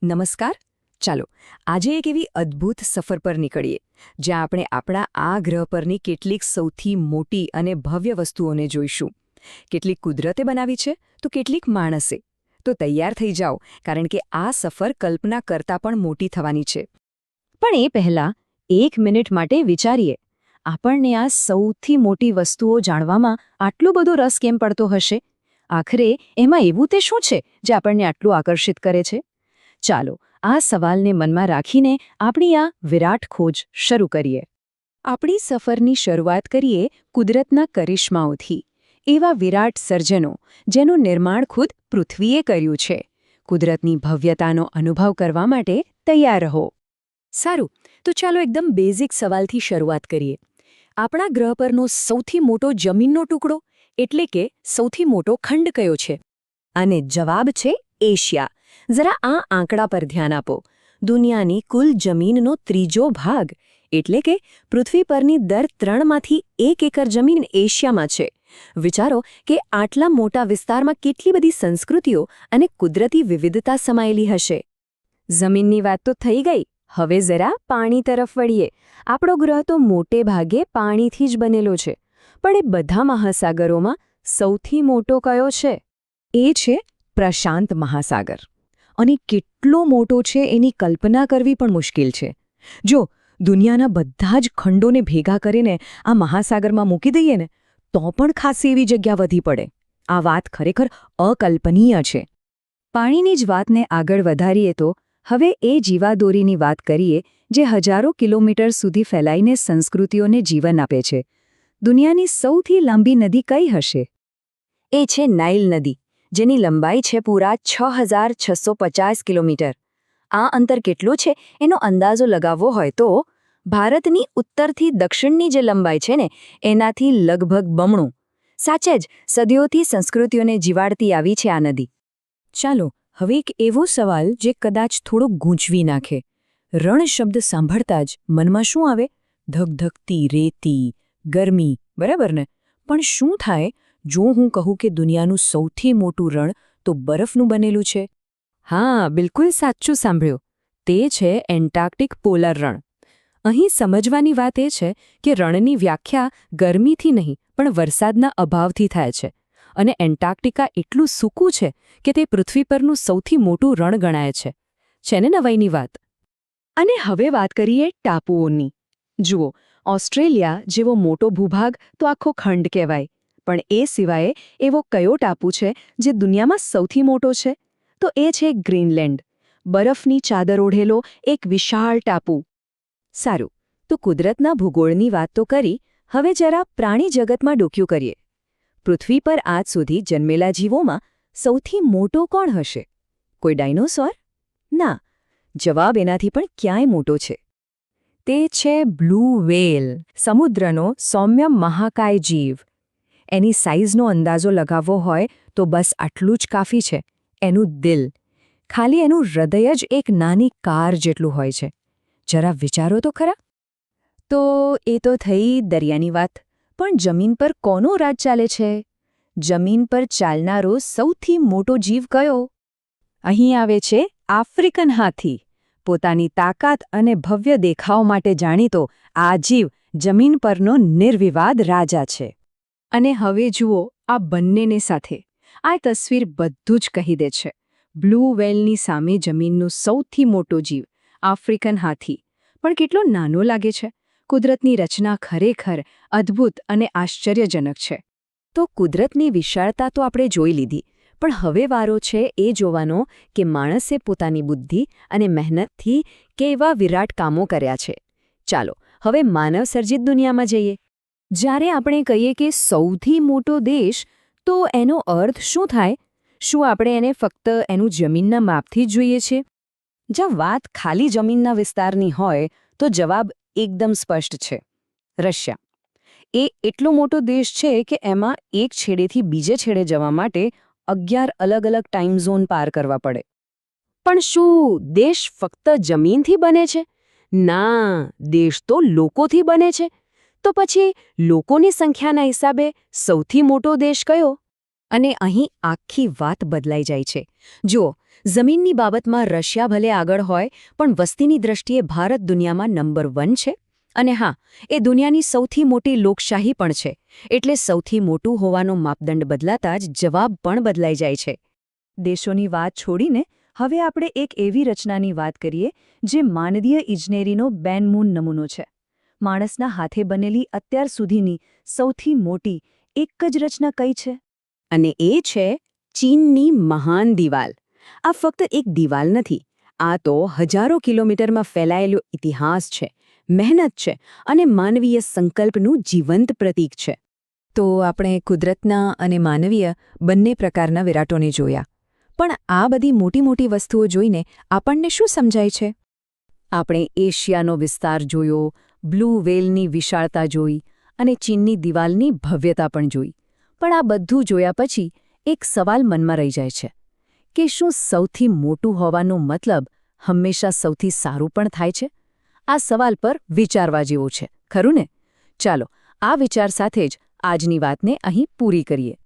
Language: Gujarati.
નમસ્કાર. ચાલો આજે એક એવી અદ્ભુત સફર પર નીકળીએ જ્યાં આપણે આપણા આ ગ્રહ પરની કેટલીક સૌથી મોટી અને ભવ્ય વસ્તુઓને જોઈશું. કેટલીક કુદરતે બનાવી છે તો કેટલીક માણસે. તો તૈયાર થઈ જાઓ, કારણ કે આ સફર કલ્પના કરતાં પણ મોટી થવાની છે. પણ એ પહેલાં 1 મિનિટ માટે વિચારીએ, આપણને આ સૌથી મોટી વસ્તુઓ જાણવામાં આટલો બધો રસ કેમ પડતો હશે? આખરે એમાં એવું તે શું છે જે આપણને આટલું આકર્ષિત કરે છે? ચાલો આ સવાલને મનમાં રાખીને આપણી આ વિરાટ ખોજ શરૂ કરીએ. આપણી સફરની શરૂઆત કરીએ કુદરતના કરિશ્માઓથી, એવા વિરાટ સર્જનો જેનું નિર્માણ ખુદ પૃથ્વીએ કર્યું છે. કુદરતની ભવ્યતાનો અનુભવ કરવા માટે તૈયાર રહો. સારું, તો ચાલો એકદમ બેઝિક સવાલથી શરૂઆત કરીએ. આપણા ગ્રહ પરનો સૌથી મોટો જમીનનો ટુકડો એટલે કે સૌથી મોટો ખંડ કયો છે? અને જવાબ છે એશિયા. જરા આ આંકડા પર ધ્યાન આપો. દુનિયાની કુલ જમીનનો 3જો ભાગ એટલે કે પૃથ્વી પરની દર 3માંથી 1 એકર જમીન એશિયામાં છે. વિચારો કે આટલા મોટા વિસ્તારમાં કેટલી બધી સંસ્કૃતિઓ અને કુદરતી વિવિધતા સમાયેલી હશે. જમીનની વાત તો થઈ ગઈ. હવે જરા પાણી તરફ વળીએ. આપણો ગ્રહ તો મોટે ભાગે પાણીથી જ બનેલો છે. પણ એ બધા મહાસાગરોમાં સૌથી મોટો કયો છે? એ છે પ્રશાંત મહાસાગર. અને કેટલો મોટો છે એની કલ્પના કરવી પણ મુશ્કેલ છે. જો દુનિયાના બધા જ ખંડોને ભેગા કરીને આ મહાસાગરમાં મૂકી દઈએ ને, તો પણ ખાસી એવી જગ્યા વધી પડે. આ વાત ખરેખર અકલ્પનીય છે. પાણીની જ વાતને આગળ વધારીએ તો હવે એ જીવાદોરીની વાત કરીએ જે હજારો કિલોમીટર સુધી ફેલાઈને સંસ્કૃતિઓને જીવન આપે છે. દુનિયાની સૌથી લાંબી નદી કઈ હશે? એ છે નાઇલ નદી, જેની લંબાઈ છે પૂરા 6,650 કિલોમીટર. આ અંતર કેટલું છે એનો અંદાજો લગાવવો હોય તો ભારતની ઉત્તરથી દક્ષિણની જે લંબાઈ છે ને, એનાથી લગભગ બમણું. સાચે જ સદીઓથી સંસ્કૃતિઓને જીવાડતી આવી છે આ નદી. ચાલો હવે એક એવો સવાલ જે કદાચ થોડો ગૂંચવી નાખે. રણ શબ્દ સાંભળતા જ મનમાં શું આવે? ધગધગતી રેતી, ગરમી, બરાબર ને? પણ શું થાય જો હું કહું કે દુનિયાનું સૌથી મોટું રણ તો બરફનું બનેલું છે? હા, બિલકુલ સાચું સાંભળ્યું. તે છે એન્ટાર્કટિક પોલર રણ. અહીં સમજવાની વાત એ છે કે રણની વ્યાખ્યા ગરમીથી નહીં પણ વરસાદના અભાવથી થાય છે. અને એન્ટાર્કટિકા એટલું સૂકું છે કે તે પૃથ્વી પરનું સૌથી મોટું રણ ગણાય છે. છે ને નવાઈની વાત? અને હવે વાત કરીએ ટાપુઓની. જુઓ, ઓસ્ટ્રેલિયા જેવો મોટો ભૂભાગ તો આખો ખંડ કહેવાય. પણ એ સિવાય એવો કયો ટાપુ છે જે દુનિયામાં સૌથી મોટો છે? તો એ છે ગ્રીનલેન્ડ. બરફની ચાદર ઓઢેલો એક વિશાળ ટાપુ. સારું, તો કુદરતના ભૂગોળની વાત તો કરી, હવે જરા પ્રાણી જગતમાં ડોક્યું કરીએ. પૃથ્વી પર આજ સુધી જન્મેલા જીવોમાં સૌથી મોટો કોણ હશે? કોઈ ડાયનોસોર? ના, જવાબ એનાથી પણ ક્યાંય મોટો છે. તે છે બ્લુ વ્હેલ, સમુદ્રનો સૌમ્ય મહાકાય જીવ. એની સાઇઝનો અંદાજો લગાવવો હોય તો બસ આટલું જ કાફી છે. એનું દિલ, ખાલી એનું હૃદય જ એક નાની કાર જેટલું હોય છે. જરા વિચારો તો ખરા. તો એ તો થઈ દરિયાની વાત. પણ જમીન પર કોનો રાજ ચાલે છે? જમીન પર ચાલનારો સૌથી મોટો જીવ કયો? અહીં આવે છે આફ્રિકન હાથી. પોતાની તાકાત અને ભવ્ય દેખાવ માટે જાણીતો આ જીવ જમીન પરનો નિર્વિવાદ રાજા છે. અને હવે જુઓ આ બંનેને સાથે. આ તસવીર બધું જ કહી દે છે. બ્લુ વ્હેલની સામે જમીનનું સૌથી મોટો જીવ, આફ્રિકન હાથી. પણ કેટલો નાનો લાગે છે! કુદરતની રચના ખરેખર અદ્ભુત અને આશ્ચર્યજનક છે. તો કુદરતની વિશાળતા તો આપણે જોઈ લીધી, પણ હવે વારો છે એ જોવાનો કે માણસે પોતાની બુદ્ધિ અને મહેનતથી કેવા વિરાટ કામો કર્યા છે. ચાલો હવે માનવસર્જિત દુનિયામાં જઈએ. જ્યારે આપણે કહીએ કે સૌથી મોટો દેશ, તો એનો અર્થ શું થાય? શું આપણે એને ફક્ત એનું જમીનના માપથી જ જોઈએ છીએ? જો વાત ખાલી જમીનના વિસ્તારની હોય તો જવાબ એકદમ સ્પષ્ટ છે. રશિયા. એ એટલો મોટો દેશ છે કે એમાં એક છેડેથી બીજે છેડે જવા માટે 11 અલગ-અલગ ટાઈમ ઝોન પાર કરવા પડે. પણ શું દેશ ફક્ત જમીનથી બને છે? ના, દેશ તો લોકોથી બને છે. તો પછી લોકોની સંખ્યાના હિસાબે સૌથી મોટો દેશ કયો? અને અહીં આખી વાત બદલાઈ જાય છે. જુઓ, જમીનની બાબતમાં રશિયા ભલે આગળ હોય પણ વસ્તીની દ્રષ્ટિએ ભારત દુનિયામાં નંબર 1 છે. અને હા, એ દુનિયાની સૌથી મોટી લોકશાહી પણ છે. એટલે સૌથી મોટું હોવાનો માપદંડ બદલાતા જ જવાબ પણ બદલાઈ જાય છે. દેશોની વાત છોડીને હવે આપણે એક એવી રચનાની વાત કરીએ જે માનવીય ઇજનેરીનો બેનમૂન નમૂનો છે. માણસના હાથે બનેલી અત્યાર સુધીની સૌથી મોટી એક જ રચના કઈ છે? અને એ છે ચીનની મહાન દિવાલ. આ ફક્ત એક દિવાલ નથી. આ તો હજારો કિલોમીટરમાં ફેલાયેલો ઇતિહાસ છે, મહેનત છે અને માનવીય સંકલ્પનું જીવંત પ્રતીક છે. તો આપણે કુદરતના અને માનવીય બંને પ્રકારના વિરાટોને જોયા. પણ આ બધી મોટી મોટી વસ્તુઓ જોઈને આપણને શું સમજાય છે? આપણે એશિયાનો વિસ્તાર જોયો, બ્લુ વેલની વિશાળતા જોઈ અને ચીનની દિવાલની ભવ્યતા પણ જોઈ. પણ આ બધું જોયા પછી એક સવાલ મનમાં રહી જાય છે કે શું સૌથી મોટું હોવાનો મતલબ હંમેશા સૌથી સારું પણ થાય છે? આ સવાલ પર વિચારવા જેવો છે, ખરું ને? ચાલો, આ વિચાર સાથે જ આજની વાતને અહીં પૂરી કરીએ.